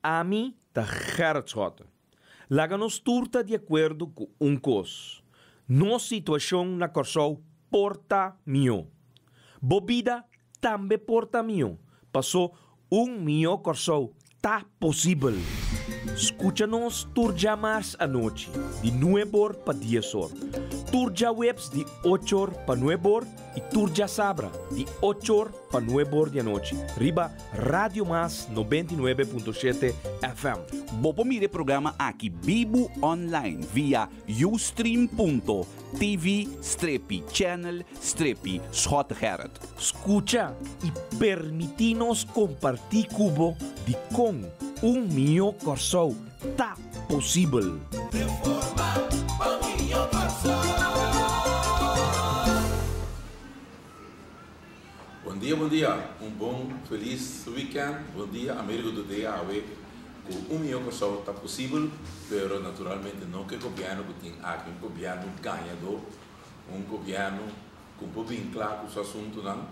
a mim tá Gerrit Schotten. Laga nos turta de acordo com cos. Nossa situação na Corsou porta mio. Bobida também porta mio. Passou mio Corsou tá possível. Escucha-nos turja mais à noite, de 9 para 10 horas. Turja webs de 8 horas para 9 horas e turja sabra de 8 horas para 9 horas da noite. Riba Radio Mas 99.7 FM. Bopo mire programa aqui Bibo online via ustream.tv/channel/Schot Gerrit. Escucha e permitinos compartir cubo de com mio Corsou tá possível. Bom dia. Bom, feliz weekend. Bom dia, amigo do dia. Com mio Corsou tá possível, pero naturalmente não que o governo tem aqui um governo ganhador, um governo com um bem claro com o assunto não,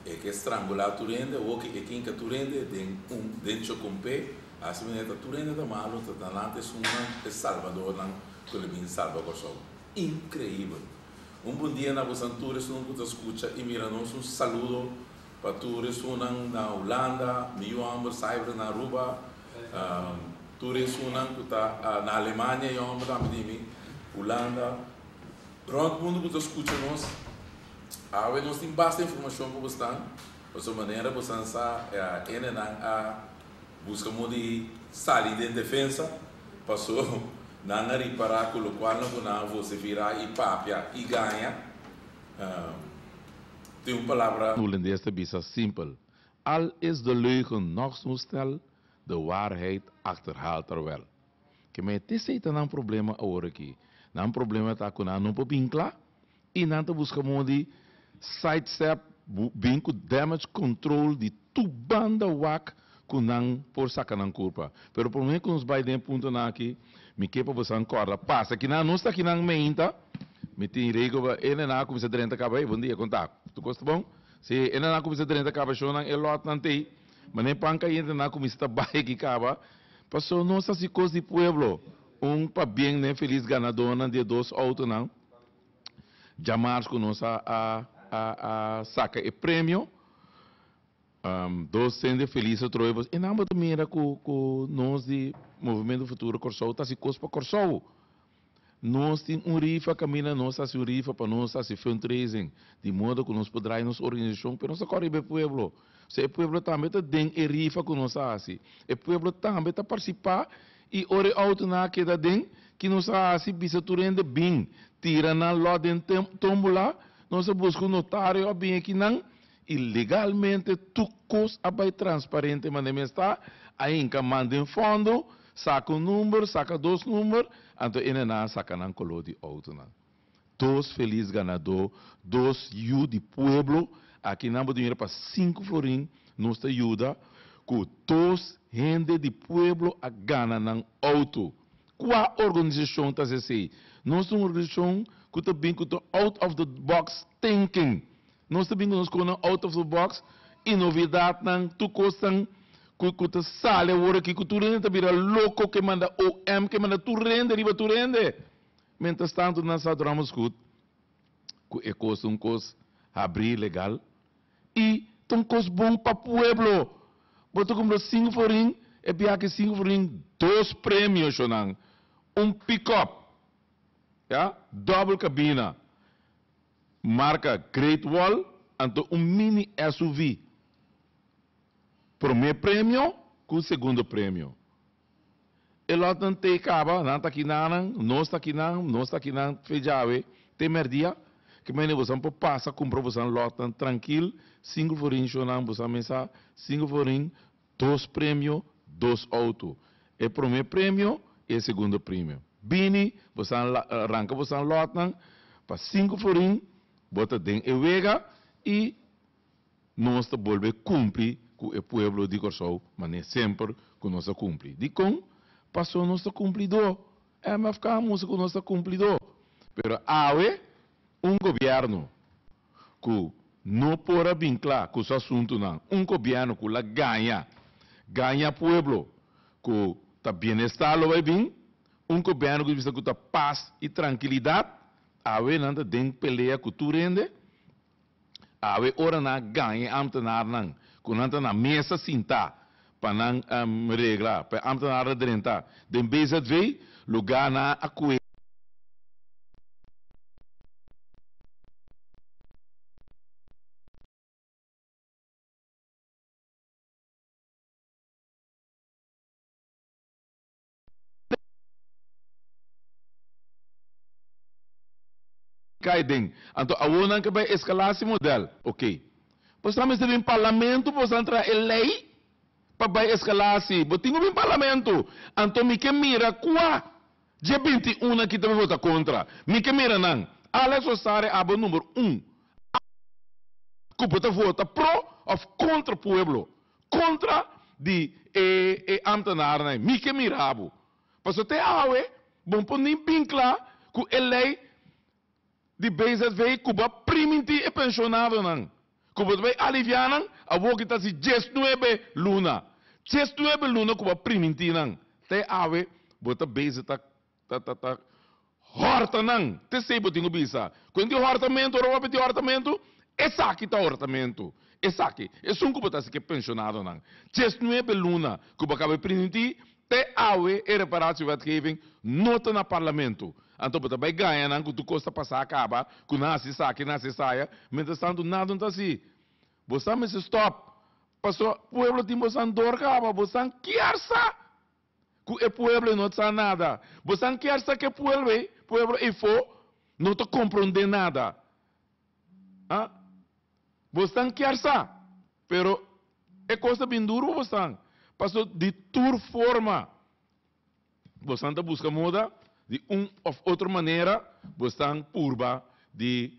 é que estrangular tu rende ou que quem que tu rende dentro com pé, assim mesmo tu rende da malo, tu tá lá é Salvador não, que ele vem salva Corsou. Incrível. Bom dia na vossa todos não que escuta e mira nós saludo para todos na Holanda, meu amor cyber na Aruba. Turismo na Alemanha, Holanda, pronto, mundo que escuta nós. Nós temos bastante informação para você, de sua maneira, você busca de sair de defesa, passou na reparar com o qual você virar e papia e ganha. Tem uma palavra. De holandês is simpel. Al is de leugen nog zo snel, de waarheid achterhaalt er wel. Que me te seita não problema agora aqui. Não problema tá com não para vinclar e não te busca de sidestep bem com damage control de tu banda wak com não por sacar não culpa. Pero por mim com os vai dentro ponto na aqui, me que para você acorda passa que não está aqui não meinta. Me tem rego ele na começa 30 acaba bom dia contato. Tu gosta bom? Se ele na começa 30 acaba show não ele lot não tem. Mas nem panca ainda na comista baia que acaba. Passou nossa coisa de pueblo. Para bem nem feliz ganador de 2 autos não. Jamar com nossa a saca e prêmio. 2 sendo feliz outro e não mas mira com nós de movimento futuro Corsou tá se coisa para Corsou. Nós temos rifa caminha nossa se rifa para nós se fundraising de modo que nós poderá nos organização para nós correr bem pueblo. Se o povo também tem rifa com nós assim, o povo também está participar e ore auto na que da que nós assim bisa turende bem, tira na lá dentro tombola, nós busca um notário bem aqui não e legalmente tu cos abai transparente mas nem está aí que manda fundo, saca número, saca 2 números, então ele não saca não colo de auto não. 2 feliz ganador, 2 you de pueblo. Aqui não dinheiro para 5 florim, nos ajuda com 2 gente de pueblo a ganhar no auto. Qual organização está assim? Nós temos uma organização que está bem com out of the box thinking. Nós também nos com out of the box e novidade não tu costam que tu sale agora que tu rende tá vira louco que manda OM que manda tu rende riba tu rende. Mientras tanto nós adoramos que é coisa abrir legal e tem coisa bom para o pueblo. Botou como 5 forinhos, é pior que 5 forinhos, 2 prêmios, chonang. Pick-up, yeah? Double cabina, marca Great Wall, então mini SUV. Primeiro prêmio, com o segundo prêmio. E lá não tem caba, não está aqui não está aqui não, feijave, tem merdia. Que mais você não passa com você lotam tranquilo, 5 forinhos não você mensagem, 5 forinhos, 2 prêmios, 2 autos. É o primeiro prêmio e o segundo prêmio. Bini, você arranca você lotam para 5 forinhos, bota dentro e vega e nós volve cumprir com o pueblo de Corsou, mas nem sempre que nós cumpre. De com passou nosso cumpridor, mas ficamos com nosso cumpridor. Pero governo que não pode vincular com o assunto não. Governo que la ganha pueblo, que tá bem-estar lo vai bem, governo que visa que tá paz e tranquilidade, awe nanta den pelea que tu rende, awe ora na ganhe ambtenaar nang, que nanta na mesa sinta, para nang regla, para ambtenaar drenta, den BZV, lugar na akue. Cai ding. Então, a ONU que vai escalar esse modelo. Ok. Pois estamos em parlamento, pois entrar em lei para vai escalar assim. Mas tem um parlamento. Então, me que mira qua. Dia 21 aqui também vota contra. Me que mira não. Alex Ossare aba número 1. Que vota pro ou contra o povo. Contra de ambtenaar. Me que mira abo. Pois até awe, bom pôr nem bem claro que a lei de BZV Cuba primiti e pensionado não. Cuba vai aliviar não, a voz está se 19 luna. 19 luna Cuba primiti não. Te ave, bota BZ tá horta não. Te sei botinho bisa. Quando o hortamento, o roupa de hortamento, esse aqui tá hortamento. Esse aqui, esse Cuba tá se que pensionado não. 19 luna Cuba acaba primiti, te ave e reparatie wetgeving nota na parlamento. Então, você vai ganhar, não, que tu custa passar acaba, que nasce saia, mientras tanto, nada não está assim. Você me stop. Passou, o povo tem você dor, acaba, você quer sa. Que o povo não sabe nada. Você quer sa que o povo e for, não te compreende nada. Ah? Você quer sa. Pero, é coisa bem duro, você. Passou de tour forma. Você está buscando moda. De ou outra maneira, você está purba de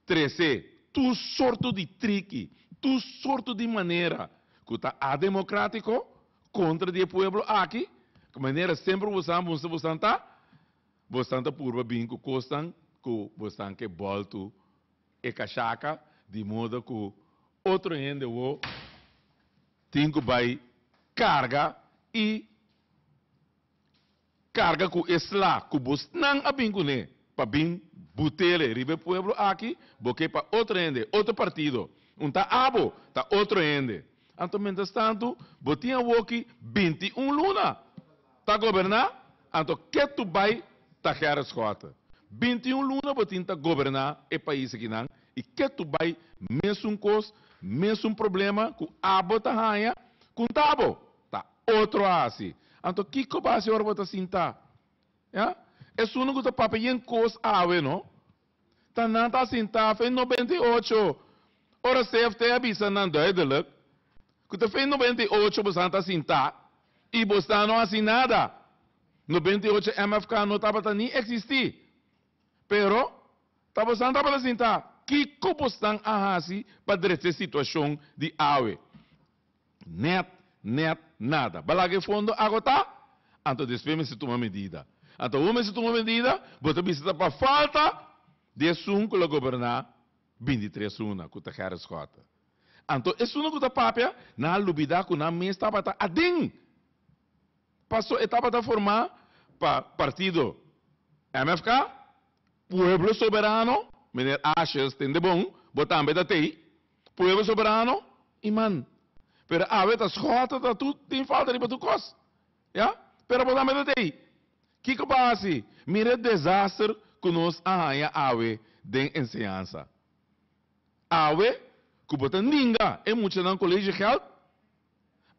13. Tu sorto de trique, tu sorto de maneira que está ademocrático contra o povo aqui, que maneira sempre você está purba bem que costam, que você está que volta e cachaca, de modo que outro ainda tem que vai carga e carga com esse lá, que você não abingune, para bem butele, ribe pueblo aqui, porque para outro ende, outro partido, tá abo, tá outro ende. Então, mientras tanto, botinha aqui 21 luna, tá governar, então, que tu vai, tá quer as cotas. 21 luna, botinha tá governar o país aqui não, e que tu vai, mesmo coisa, mesmo problema, com abo tá raia, com tabo, tá outro assim. Então, que base ora bota sinta? Ya? É suno que o papai em cos ave, não? Tá não tá sinta, fez 98. Ora CFT avisa não duidelijk. Que tu fez 98 você tá sinta e você não assim nada. 98 MFK não tava nem existir. Pero tá você não tava sinta. Que você ahasi para essa situação de ave? Net nada. Balage fundo agora, então depois se toma medida. Então, uma se toma medida, você precisa para falta de que o governar 23 una, que está quer escota. Então, isso não está papia, na lubida que na mesa estava ading. Passou etapa da formar para partido MFK, Pueblo Soberano, menino Ashes, tem de bom, botar também da TI, Pueblo Soberano, iman. Pero a ver, as rotas, tu tem falta de tu cos. Ya? Pero botar também da TI. Que base? Mira o desastre que nós arranha ave de ensinança. Ave, que botar ninguém, é muito no colégio geld.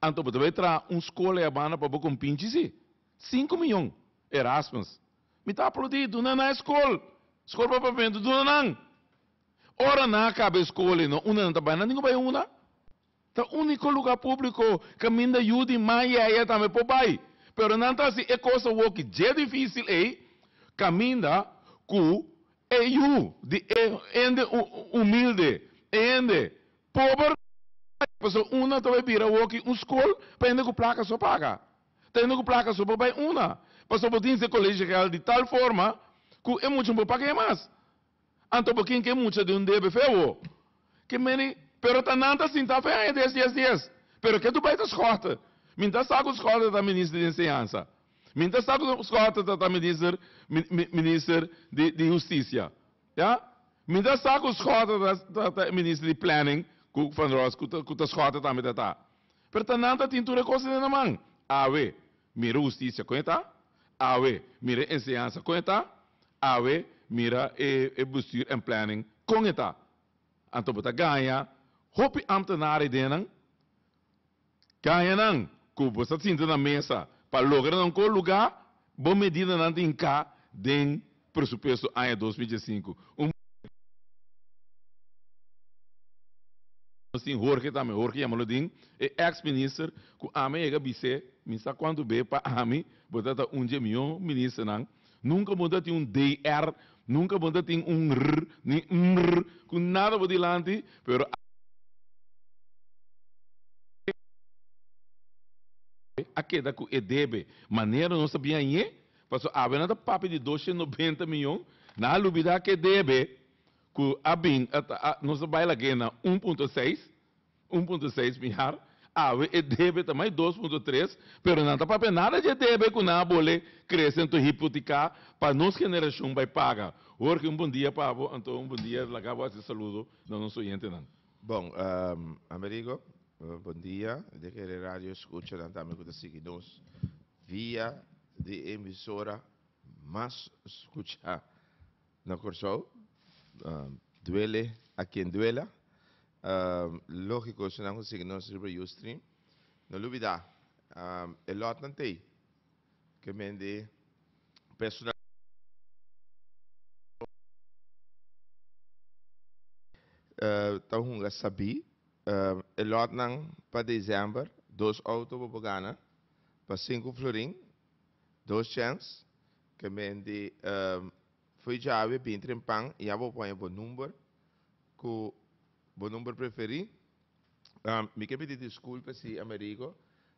Então, você vai trazer uma escola urbana para você pinche 5 milhões. Erasmus. Me está aplaudindo, não é escola. Escola para vender, não. Ora, não acaba a escola, não. Uma não está bem, ninguém vai uma. É o único lugar público que ainda ajuda mais e também para pai. Pero não está assim, é coisa que é difícil, caminha com eu, de humilde, pobre. Pessoa uma também vira uma escola, para ainda com placa só paga. Tendo com placa só para uma. Pessoa pode ter colégio real de tal forma que é muito para pagar mais. Então, porque que é muito de deve feio. Que meni, pero tá nada assim, tá feio 10. Pero que tu vai das corta. Minta saco escola da ministra de Enseñança. Minta saco escola da ministra de Justiça. Ja? Minta saco escola da ministra de Planning, que Van Roos, que a escola também está. Portanto, tem tudo coisa na mão. Awe, mira Justiça, conta? Awe, mira Enseñança, conta? Awe, mira bestuur en planning, conta? Anto bota ganha, hopi ambtenaren denen, ganha não, que você senta na mesa, para lograr um lugar, boa medida não tem cá, den presupuesto ano 2005. Assim, Jorge também, Jorge Yamalodin, ex-ministro, que a mim é bise, misa quando be para a mim, botata dia milhão ministro não, nunca muda tem DR, nunca muda tem R, nem R, com nada por delante, pero aqui da que debe, maneira não sabia aí, passou a venda da papo de 290 milhões, na lubida que debe, que a bem, nós vai lá ganhar 1,6 milhar, a debe também 2,3, pero não está para nada de debe que não bole crescendo hipotecar para nossa geração vai pagar. Hoje bom dia, Pablo, então bom dia, lá esse saludo, não nos oyente não. Bom, amigo, bom dia. De que a rádio escuta também que seguimos via de emissora, mas escuta na Corsol, duele a quem duela. Lógico, se não conseguimos sobre o stream, não duvida, é lot não tem que mende personal. Então, eu sabia, é lot não para dezembro, 2 autos para ganhar, para 5 florim, 2 chances, que mende foi já ver bem trempang, e eu vou pôr o número, que o número preferido. Me quero pedir desculpa se amigo,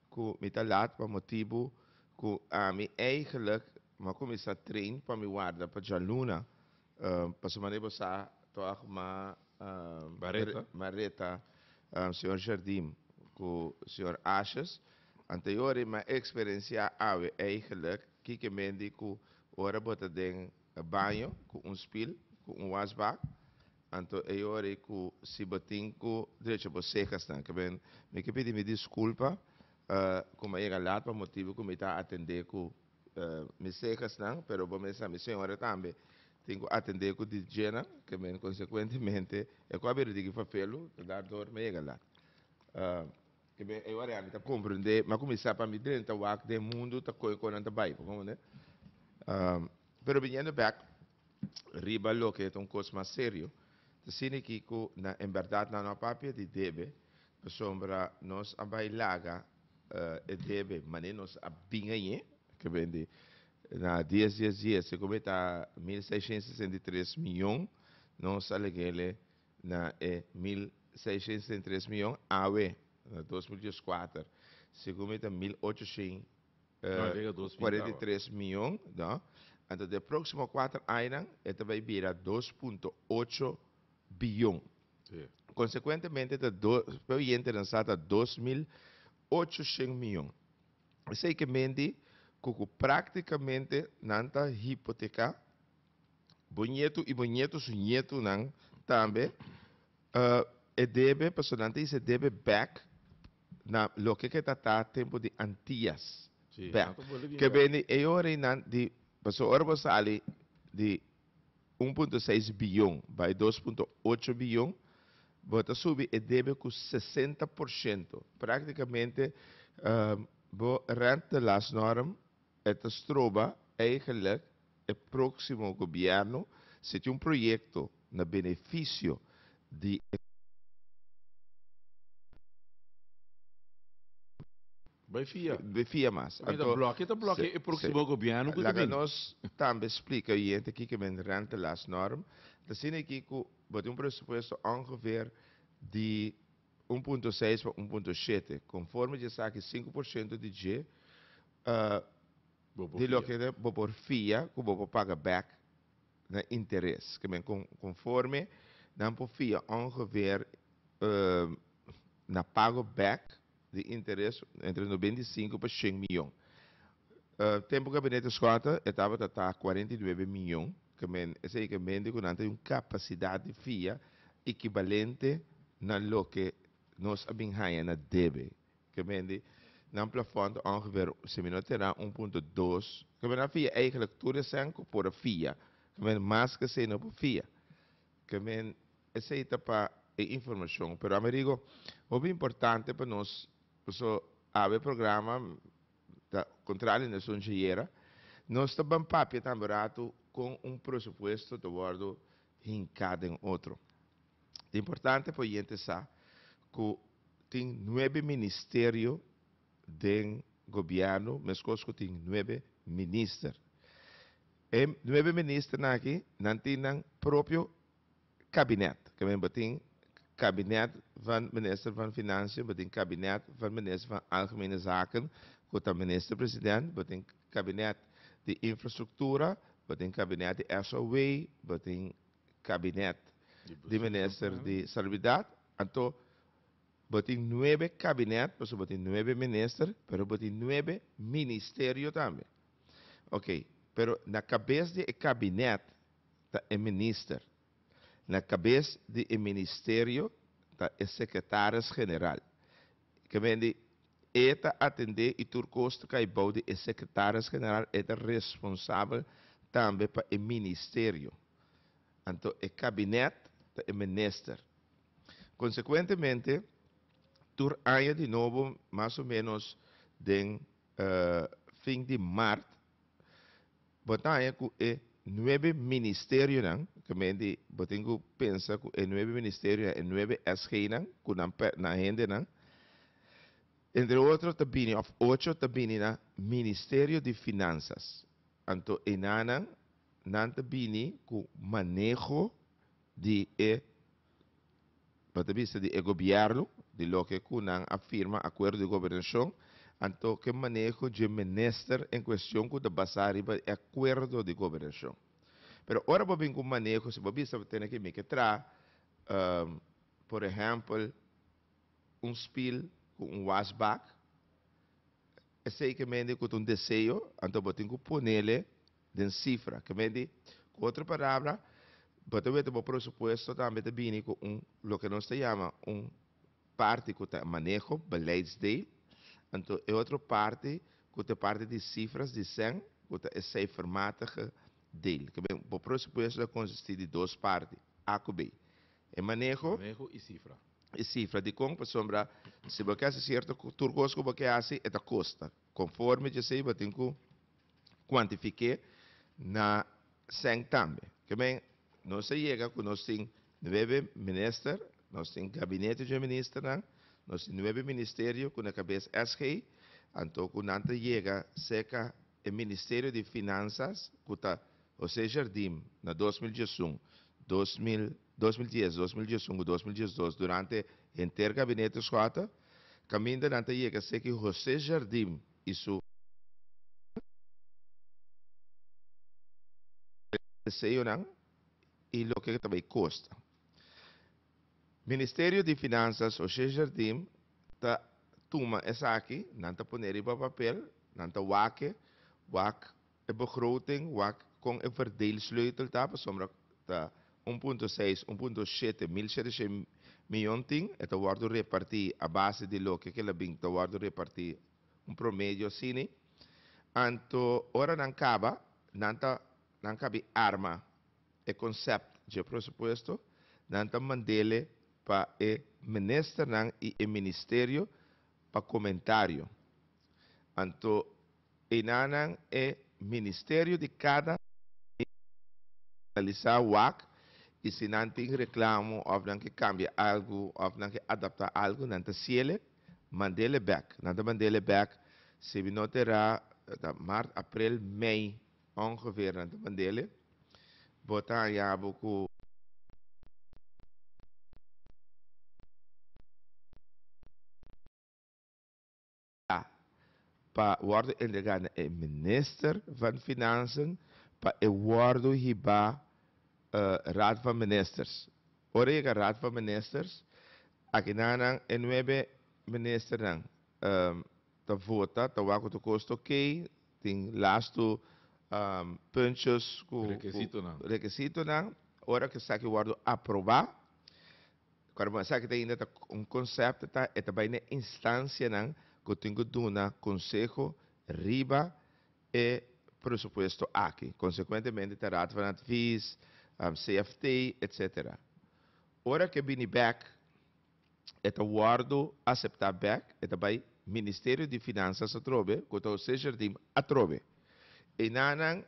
que me está lá para motivo que a mim eigenlijk, mas começar a treinar para me guardar para já luna, para se maneira você tocar uma Mareta, senhor Jardim, com o senhor Ashes, anterior uma experiência ave eigenlijk, que mende que ora bota den banho com spil, com wasbak. Então, eu acho que se batem com direito a secas, que bem, me que pedir me desculpa, como é lá para motivo que me está atender com me secas, não, pero bom essa minha senhora também tenho que atender com DJ, que bem, consequentemente, é com a verdade que falo, dar dor me lá. Que bem, eu acho que compreender, mas começar para me dentro o acto do mundo, tá com a Bible, como né? Pero vindo back, riba lo que é coisa mais sério. Assim que na em verdade na papel de debe, sombra nós a bailaga e debe, mas nós a binha que vende na 10 dias se cometa 1.663 milhões, nós alegele na 1.663 milhões awe na 2004 se cometa 1.843 milhões, não? Então, de próximo 4 anos, ele vai virar 2,8 bilhão. Consequentemente, vai entrar a 2.800 milhões. Isso é que mende que praticamente não está hipoteca, bonito e bonito su nieto não também, e deve, personalmente, se deve back na lo que está tempo de antias. Back. Que vende, e ora de passou ora você ali de 1,6 bilhão vai 2,8 bilhão, bota subir e deve com 60%. Praticamente, rente das normas, het stroba eigenlijk o próximo governo se tem projeto na benefício de FIA mais. Então, bloque o próximo governo. Lá nós também explica aí aqui que men rente las norm. Dat zie ik que wat um pressuposto ongeveer de 1,6 para 1,7, conforme já sabe 5% de G, de lo que é por FIA, que vou pagar back na interesse, que men conforme não por FIA ongeveer na pago back de interesse entre 95 para 100 milhões. Tempo gabinete escota, estava a 49 milhões, que esse que mende com uma capacidade de FIA equivalente na lo que nós abinhaia na debe. Que mende, na plafond ongeveer, se não terá 1.2, que men a FIA eigenlijk toerezen por a FIA, que men mais que se não por FIA. Que men, essa etapa é informação, pero amigo, o importante para nós, so, haver programa da contrário na sua engenheira, nós estamos papel tão barato com presupuesto de guardo em cada outro. É importante para a gente saber que tem 9 ministérios do governo, mas que tem 9 ministros. E 9 ministros aqui não têm próprio gabinete, que tem kabinet van minister van Financiën, betekent kabinet van minister van Algemene Zaken, kota minister-president, betekent kabinet de infrastructuur, betekent kabinet de SOW, betekent kabinet de minister de Salubridad, então betekent 9 kabinet, pues betekent 9 minister, pero betekent 9 ministerio também. Ok, pero na cabeça de kabinet, tá é minister. Na cabeça do ministério está o secretário-geral. Que vende, eta atender e tur custo que bode o secretário-geral é responsável também para o ministério. Então, o gabinete é o ministro. Consequentemente, tur aia de novo, mais ou menos, de fim de março, botaia com o 9 ministérios, que me di, botingo pensa que o 9 ministérios e 9 SG, que na gente, entre outros, também, of 8 também, na Ministério de Finanças. Então, enana, não também, com manejo de governo, de lo que kunang afirma acordo de governação, então que manejo de ministro em questão que basar em acordo de governação. Pero ora vou vir com manejo, se você tem que me tra, por exemplo, spiel com wasback, esse que me com desejo, então vou ter que ponerle em cifra, que me com outra palavra, vou ter que presupuesto também de com lo que nós chama parte que manejo, beleidsdeel. Então, é outra parte, que é parte de cifras de 100, que é cijfermatige deel. Que o pressuposto consiste de 2 partes, A e B. É manejo e cifra. E cifra de como, sombra, se você faz certo, turcos que você faz, é a custa. Conforme eu sei, eu tenho que quantificar na 100 também. Que bem, não se chega que nós temos 9 ministros, nós temos gabinete de ministros, nós temos 9 ministérios com a cabeça SG, então quando a gente chega seca o Ministério de Finanças, que está, ou seja, Jardim, na 2011, 2010, 2011, 2012, durante o inteiro gabinete escota, caminho a gente chega seca José Jardim e seu desejo e o que também custa. Ministério de Finanças, o Jardim, tá toma essa aqui, não tá poner em papel, não tá wake a begroting, com o verdeelsleutel tá, para sombra tá 1.6, 1.7 mil milhões ting, eta wordt repartir a base de lo que ela bing, tá wordt repartir promédio assim, anto ora não cabe arma, e conceito de pressuposto, não tá mandele para o ministro e o ministério para comentário. Então, enanang é ministério de cada analisar o WAC e se não tem reclamo ou não que cambia algo ou não que adapta algo, não te ciele, mandele back. Não te mandele back, se não terá março, abril, mei, ongeveer, não te mandele. Botar já beaucoup para worden inderdaad een minister van Financiën, para o worden hierbij raad van ministers. Ora raad van ministers, aqui não é 9 ministros, ta vota, ta wako to custo ok, tem lasto puntos requisito na, ora que sa que guardo aprovar, quando sa que tem ainda um conceito, tá, é também na instância não, que tem que dar consejo, riba e presupuesto aqui. Consequentemente, terá raad van advies, CFT, etc. Ora que vem back, é o guardo aceitar back, é também Ministério de Finanças a trobe, que o seja a trobe. E nanang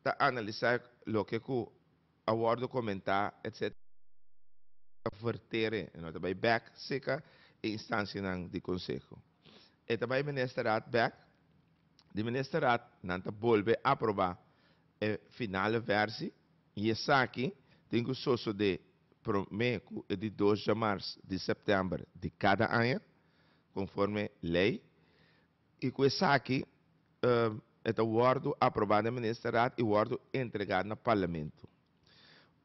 ta analisar lo que o aguardo comentar, etc. Vertere, não também back seca e instância de conselho. E também ministeriat back, de ministeriat não ta volve aprovar a final versi e essa aqui tem o soço de promeco e de 2 de março de setembro de cada ano, conforme lei, e com essa aqui é o guardo aprovado no ministeriat e o guardo entregado no parlamento.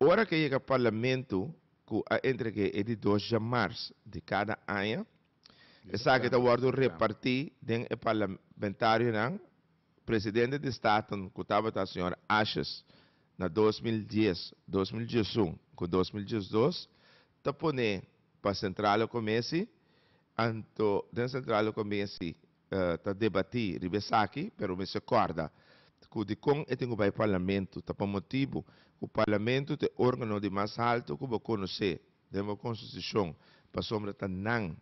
Ora que chega ao parlamento, que a entrega é de 2 de março de cada ano, essa que está guardo repartir dentro do parlamentário, não? Presidente de Estado, que estava a senhora Ashes, na 2010, 2011, com 2012, está pondo para a Central Comércio, dentro da Central Comércio, está debatir, ribesaki, pero me se acorda, que de com é tem o parlamento, está por motivo, o parlamento é o órgão de mais alto que vai conhecer, dentro da Constituição, para sombra tá não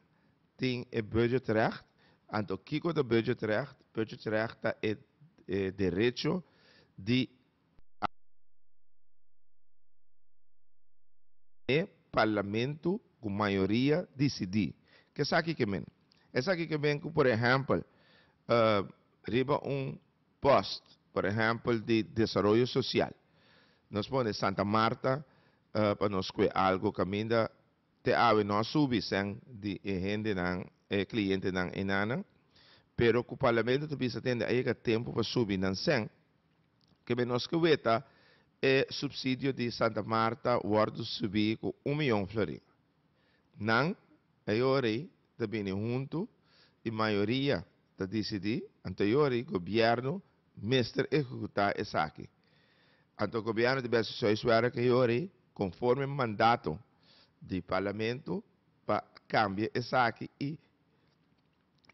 tem o budgetrecht, então kiko do budgetrecht é direito de parlamento com maioria decidir. Que é aqui que vem? Essa aqui que vem, por exemplo, riba post, por exemplo, de desenvolvimento social. Nós podemos Santa Marta, para nós que algo caminho te ave nós subir sem de gente não cliente não enana, pero que o parlamento também tem aí tempo para subir não sem que nós que veta é subsídio de Santa Marta guardo subir com 1 milhão de florins. Não, aí hora também junto e maioria da decidir anterior governo mestre executar essa aqui. Então o governo deve ser espera que aí conforme mandato do parlamento para cambiar essa aqui e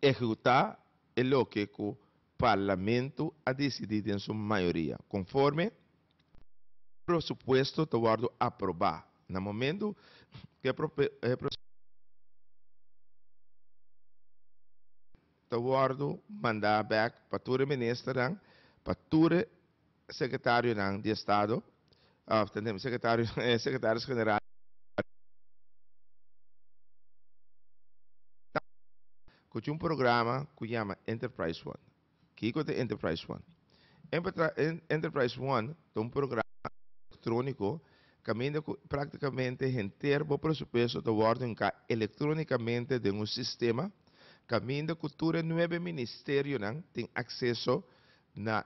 executar o que o parlamento a decidir em sua maioria, conforme o pressuposto do guardo aprovar. No momento que o guardo mandar back para todo o ministro, para todo o secretário de Estado, secretários generais, que tinha programa que chama Enterprise One. Que é Enterprise One? Enterprise One é programa eletrônico que praticamente inteiro o pressuposto do ordem eletronicamente de sistema caminho que todo 9 ministérios têm acesso na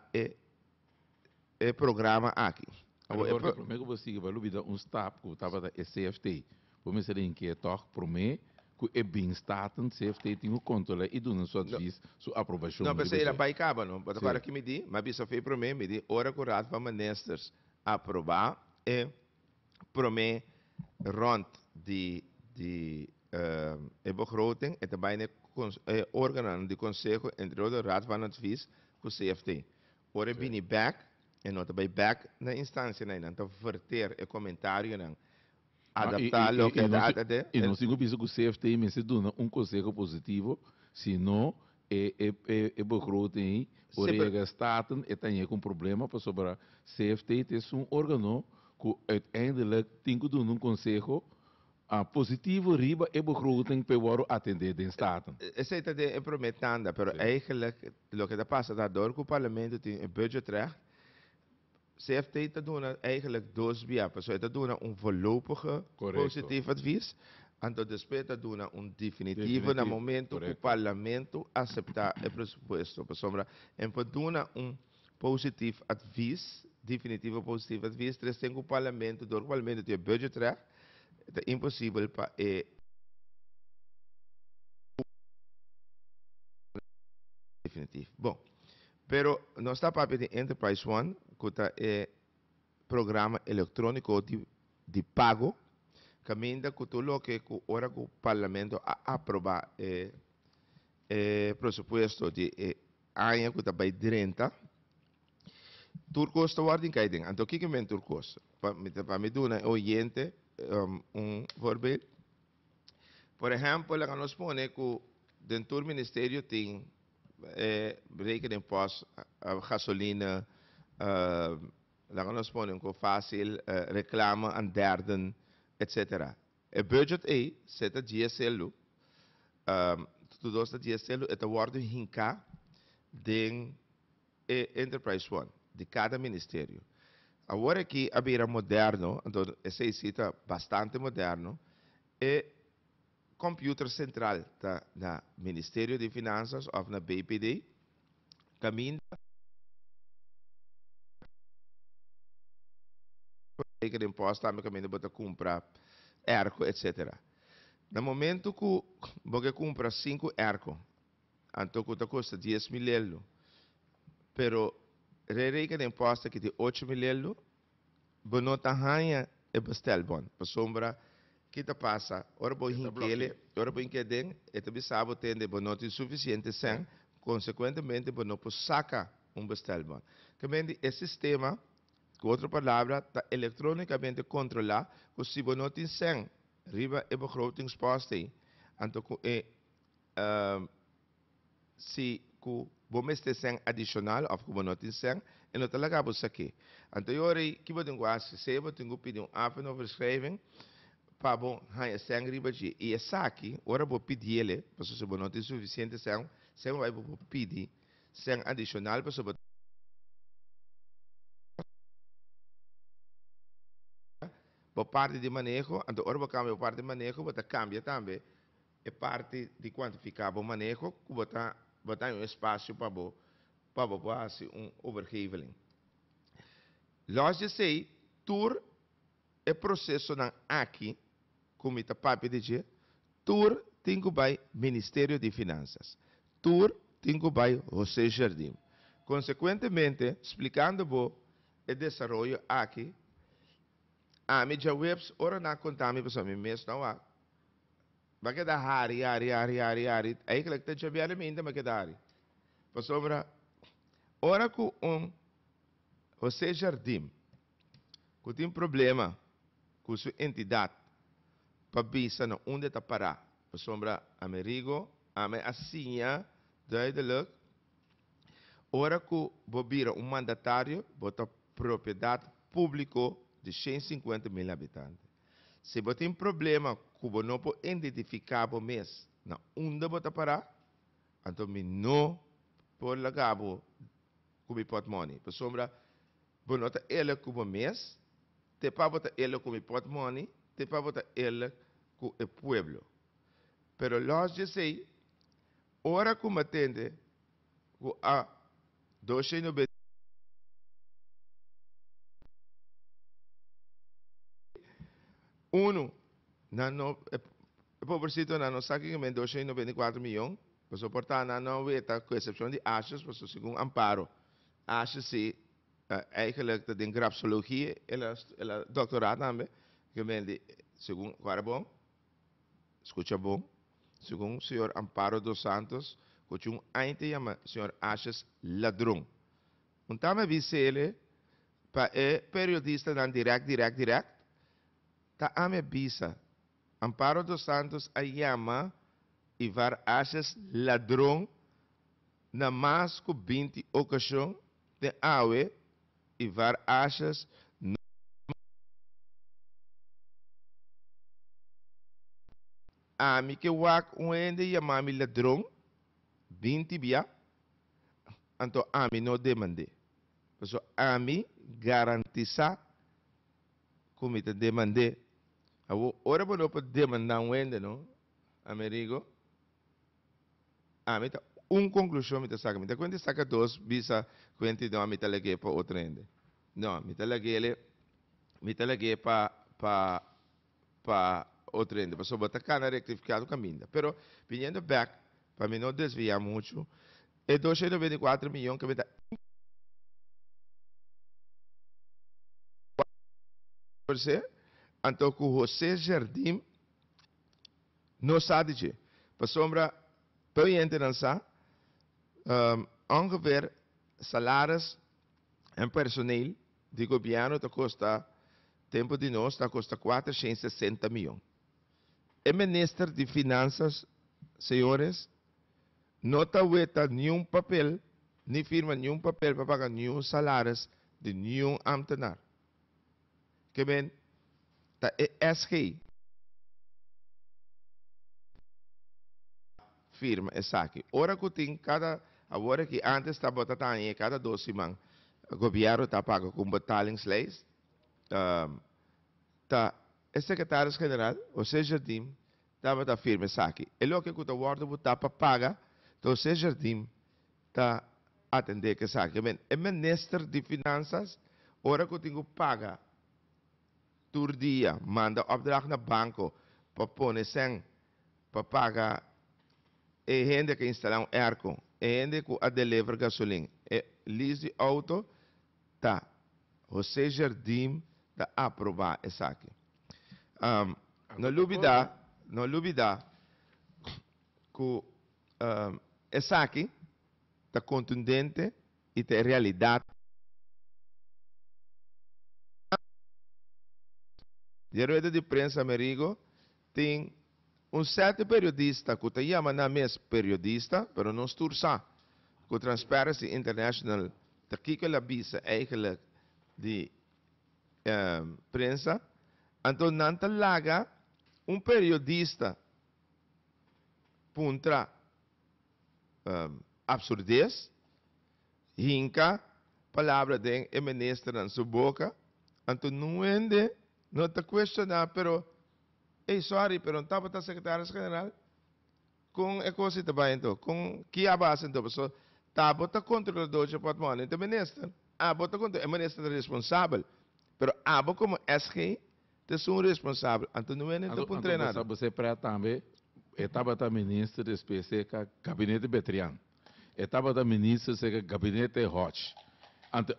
programa aqui. Agora, primeiro você vai olvidar staff que estava da CFT. Vamos ser inquietos, primeiro, que é bem staten, CFT tem o controle e do nosso adviso, sua aprovação. Não, pensei era para cá, não. Mas agora que me diz, mas isso foi para mim, me diz, hora que o Raad van Ministers aprovar, e para mim, rond de begroting, e também órgão de conselho, entre outros, Raad van Advies, com o CFT. Ora, vim back, e não também back na instância, então, verter o comentário, não. Adaptar o que é dado. E não sigo pensando que o CFT me se dá conselho positivo, senão begroting, orega staten, e tem um problema para sobre CFT, é um órgão que uiteindelijk tem que dar conselho positivo riba e begroting para atender de staten. Essa é prometendo, mas eigenlijk o que está passando agora que o parlamento tem budgetrecht. CFT está dando eigenlijk 2 via, so está dando voorlopige positivo advies, en depois está dando definitivo no momento que o parlamento aceitar o pressuposto. En para dar positivo advies, definitivo positivo advies, tem o parlamento, o parlamento tem budgetrecht, é impossível para alternativo. Bom, pero nós está para de Enterprise One, que é programa eletrônico de pago, caminha que tudo que ora que o parlamento aprovar presupuesto de ano que está by 30, turcos está ordem caidem. Então, o que é turcos? Para me dar um oyente voorbeeld. Por exemplo, lá nós põe que dentro do ministério tem rekening post, gasolina, lá nós põe que fácil reclame aan derden, etc. O budget é seta GSL, tudo isso GSL é wordt hinka den Enterprise One de cada ministério. Agora que a beira moderno, então esse cita bastante moderno, é computer central da Ministério de Finanças ou na BPD, caminha que imposto também caminha para comprar erco, etc. No momento que você compra 5 erco, então custa 10 mil euros, pero rereica de imposto que de 8 mil euros, você não tem bestelbon, para sombra que te passa, ora bom hinquele, ora bom hinqueden, e te bisabo tende bonote suficiente sem, consequentemente bonopo saca bestelbon. Que esse sistema, com outra palavra, está eletronicamente controlado, que se bonote sem, riba e begrotingsposten, então se que bom este sem adicional, ou que bonote sem, e não talaga você aqui. Então eu que vou ter se eu tenho pedir apen overschrijving, para bom, há sem riba de e essa aqui, ora vou pedir ele, para se você não tem suficiente sem vai vou pedir sem adicional para você por parte de manejo, então ora vou cambiar parte de manejo, vou cambia também a parte de quantificar o manejo, vou botar um espaço para fazer overgeveling. Logo sei, tur é processo não aqui como está papi dizer, tur tem que vai Ministério de Finanças, tur tem que vai José Jardim. Consequentemente, explicando o desenvolvimento aqui, a mídia webs ora na contami para mim mesmo não há. Vai que dá hari, aí que está já viado ainda vai que dá hari. Para sobra, ora com José Jardim, que tem problema com sua entidade para bisa na onde está parar. Por sombra, Amerigo, assinha, duidelijk. Ora que vira mandatário, bota propriedade pública de 150 mil habitantes. Se você tem problema que você não pode identificar o mês na onde você está parar, então não pode largar o portmoney. Por sombra, você não está ele como mês, te para botar ele como portmoney, te para botar ele com o pueblo. Pero nós dizemos, ora como atende a 290 pobrecito na nossa aqui que 294 milhões, para suportar na noveta, com exceção de achas, para segundo amparo. Achas se eigenlijk de grapsologie, ela doutorado também, que me segundo agora bom, escuta bom, segundo o senhor Amparo dos Santos, que um ente chama senhor Achas ladrão. Tama vise ele, para periodista dan direct, ta ame bisa. Amparo dos Santos a llama Ivar Achas ladrão na mais que 20 ocasiões de awe Ivar Achas ami que wak uende yamami ladrão 20 bia anto ami no demande. So ami garantiza como te demande. Ora por não pode demandar uende no, amigo. Ami tá conclusão me tá saca. Me tá quando saca dois bisa quando não me tá lege para outro ende. Não, me tá lege para outro ende. Para botar cana rectificado caminho. Pero vindo back para mim não desviar muito. é 294 milhões que está então com José Jardim não sabe de para sombra para entender ongeveer salários em personeel de governo está custa tempo de nós está custa 460 milhões. O ministro de Finanças, senhores, não está weta nenhum papel, nem firma nenhum papel para pagar nenhum salários de nenhum ambtenaar. Que bem, tá SG firma essa aqui. Ora que tem agora que antes está botando aí cada 2 semanas, o governo está pagando com betalingslijst. Tá, o secretário-geral, ou seja, Jardim, estava da firma essa aqui. E logo que o guarda está para pagar, então o Jardim está atender que essa aqui. O ministro de Finanças, ora que tenho paga por dia, manda opdracht na banco para pôr sem, para pagar e gente que instalar aircon, e gente que a deliver gasolina, e lease de auto, tá. José Jardim está aprovar essa aqui. Não duvida que essa aqui está contundente e tem realidade. De rueda de prensa americano tem certo periodista que está chamando mesmo periodista, mas não esturça. Que Transparency International está aqui que ela visa eigenlijk de prensa. Então, não laga periodista contra absurdez, hinca, palavra de ministro na sua boca. Então, não está questionando, pero, sorry, pero não estava a secretário-geral com a coisa também, então, com que a base, então, so, estava a controlador de patrimônio do ministro. Bota contra o ministro responsável, pero como SG, é um responsável, então não é nem para treinar. Você para também, estava a ministro de espécie que gabinete Betrian, estava a ministro do gabinete Hodge.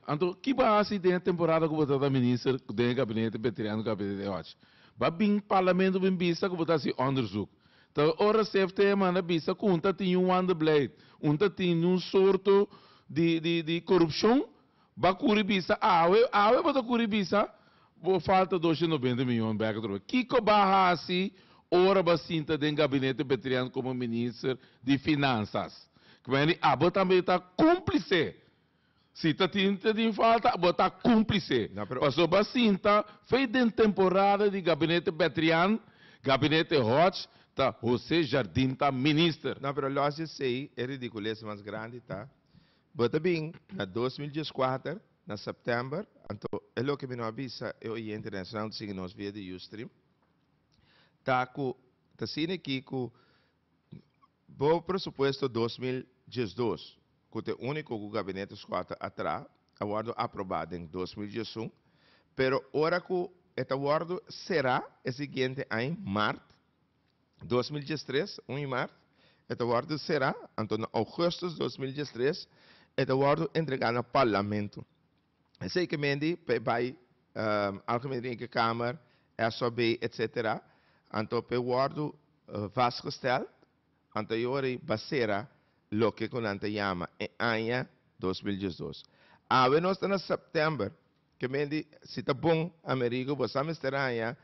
Então, que base tem a temporada que você está ministro do gabinete Betrian, gabinete Hodge? Vai vir parlamento bem vista que você se onderzoek. Então, ora sempre tem uma vista que unta tem blade, unta tem sorto de corrupção. Ba curibisa, awe bota curibisa, falta 290 milhões back. Kiko Bahasi, ora bacinta do gabinete Betriano como ministro de Finanças. Que vem também está cúmplice. Se está tendo falta, bota cúmplice. Passou bacinta, fez de temporada de gabinete Betriano, gabinete Hodge, tá, José Jardim está ministro. Não, mas lógico sei, é ridículo, é mais grande, tá? Bota bem, na 2014, na setembro, então, é o que me avisa, eu e a internacional de signos via de Ustream, tá sendo aqui com o pressuposto 2012, que é o único que o gabinete escuta atrás, aguardo aprovado em 2011, pero ora que este aguardo será o seguinte em março 2013, 1 de março, este aguardo será, então, em agosto de 2013, este aguardo entregado ao parlamento. Sei que Mendy vai algemene Câmara, SOB, etc. Então, o aguardo vastgesteld, anterior basera lo que con ante llama em año 2012. Nós estamos em setembro, que Mendy, se está bom, Américo, você vai estar año,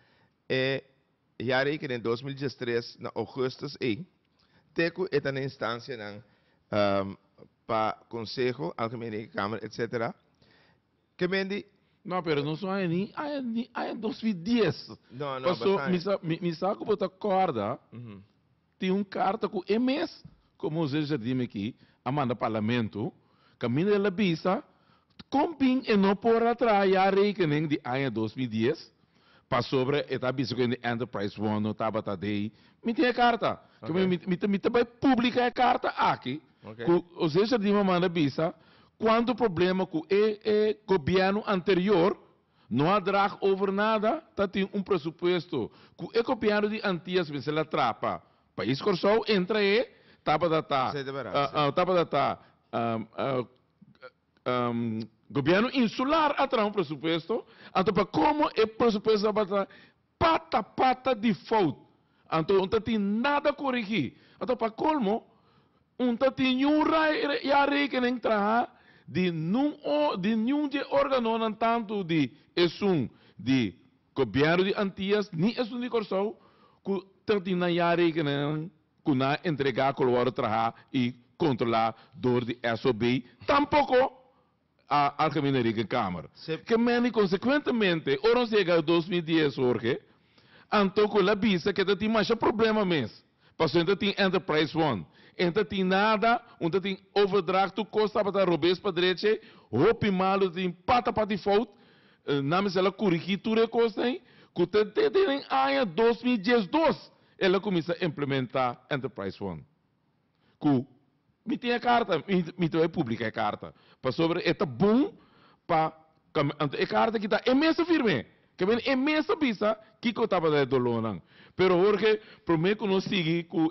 já que em 2013, na agosto, teco é na instância para Conselho, Algemene Câmara, etc. Que Mendy. Não, pero não só em 2010. Não, passou, me saco botar corda, tem carta com MS, como o Zé Jardim aqui, a manda parlamento, caminho de la visa, comping e não por atrás, a rekening de ano 2010, para sobre, eta bisa que Enterprise One, não estava aí, me tem a carta, que me também publica a carta aqui, o Zé Jardim manda visa, quando o problema com o governo anterior não há drag over nada, tem pressuposto com o governo de Antillas, se la trapa, país Corsou entra tapa data governo insular atrás um presupuesto, então para como é presupuesto para pata default, então não tem nada corrigir, então para colmo, não tem nenhum rekening traha de nenhum de órgão não tanto de de governo de Antillas, nem de Corsou, que tem na rekening que na entregar com o traha e controlar dor de SOB, tampouco a Algemene Rekenkamer. Que meni consequentemente, ora chega 2010 Jorge, então com a visa que tem mais problema mesmo. Porque ainda tem Enterprise One, ainda tem nada, ainda tem overdraft, tu custa para robes para direita, roupa malo tem pata default, nome ela corrigir tudo costa, que tem em 2012, ela começa a implementar Enterprise One. Me tem a carta, me tem a publicar a carta. Para sobre esta boom, para a carta que está imensa firme. Que vem imensa visa que eu estava dando dolor não. Pero Jorge, prometo que nós seguir com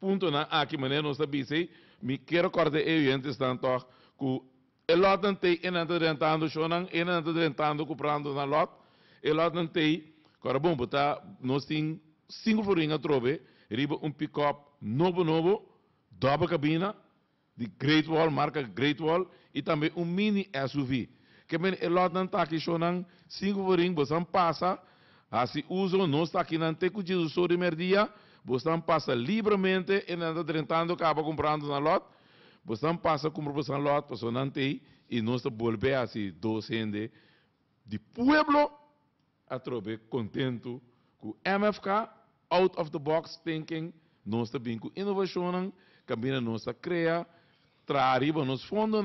ponto na aqui maneira nós sabemos, me quero acordar eu antes tanto que o lot não tem enanta rentando chonan, enanta rentando comprando na lot, o lot não tem, agora bom, botar nós tem 5 florinhas trove. Riba pick-up novo, double cabina, de Great Wall, marca Great Wall, e também mini SUV. Que bem, o lot não está aqui, sonang 5 florinhos, você passa, assim uso, não está aqui, não tem que usar de merdia, você passa livremente, e não está rentando, acaba comprando na lot, você passa, compra você na lot, você não tem, e nós está volver assim, 200 de pueblo, a trobe, contento, com MFK, out of the box thinking, nós está bem com inovação, também nós está criar, trazer nos fundos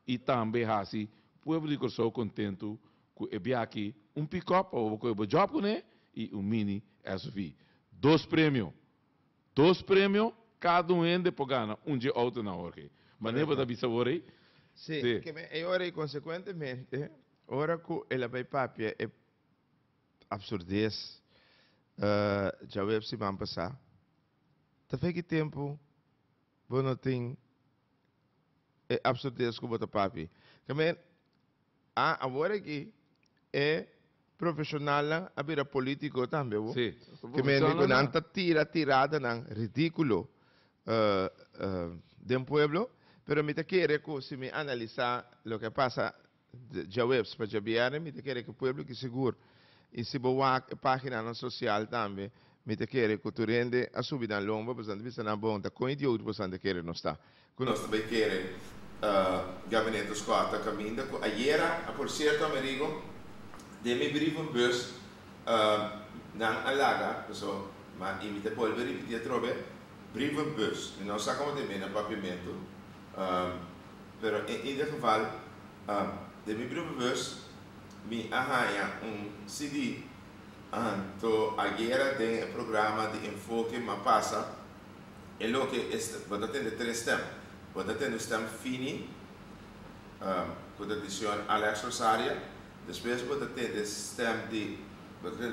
e também assim, o povo de Corsou contento com aqui pick-up ou com o job com e mini SUV. 2 prêmios, cada de pagana dia outro na hora. Mas nem vou dar bisa hora. Sim, que ora consequentemente, ora que ela vai papia é absurdez. Já o se vai passar. Tá que tempo, bom não tem absurdez como o papi. Também agora aqui é profissional, a vida político também. Sim. Que me digo não tá tirada não ridículo de pueblo, pero me te quiere que se me analisar lo que pasa já webs para já vier, me te quiere que o pueblo que seguro. E se boa página na social também, me te quer que tu rende a subida longa, portanto, vista na bonta, com idiota, portanto, quer não está. Nós também queremos gabinete escola caminho. Ayer, por certo, amigo, de me brief um bus na alaga, pessoal, mas imita polver e pedir trobe, brief um bus. Não sei como tem no papimento, pero em ieder geval, de me brief um bus. Me arranha CD, então agora tem um programa de enfoque, mas passa, é o que você tem 3 stems, você tem o stem Fini, com a edição Alex Rosaria, depois você tem o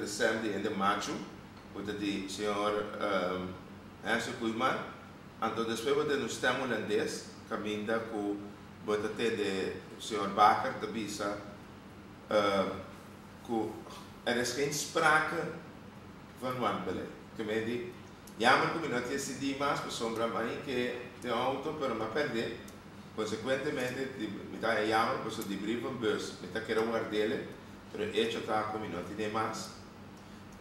stem de Machu, você tem o senhor Hanso Kuiman, então depois você tem o stem holandês, caminha com você tem o senhor Bakker, da Bisa, is geen sprake van wanbeleid. Quindi, jammer che non ti si di mas, per sombra mai che ti auto per ma perde, conseguentemente mi dà jammer per di brief un bus, mi dà che era guardele, però e ciò sta come non ti di mas.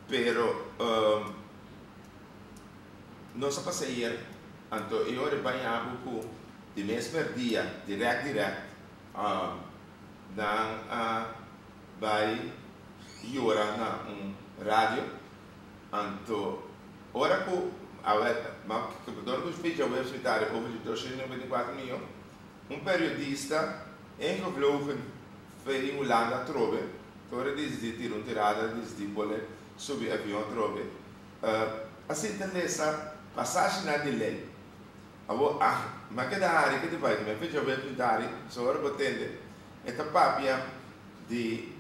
Però non sa passa ieri, anto io rebaiamo con di mesma dia, direct, by Iora na rádio, anto ora que ma que dono dos vídeos universitários over de 294 miljoen, periodista ingevlogen in Holanda trove, ora die tiro tirada die bolle sobre avião trove, assim nessa passagem na delay, mas que da área que vai, mas vídeo universitário, só ora botende, esta papia de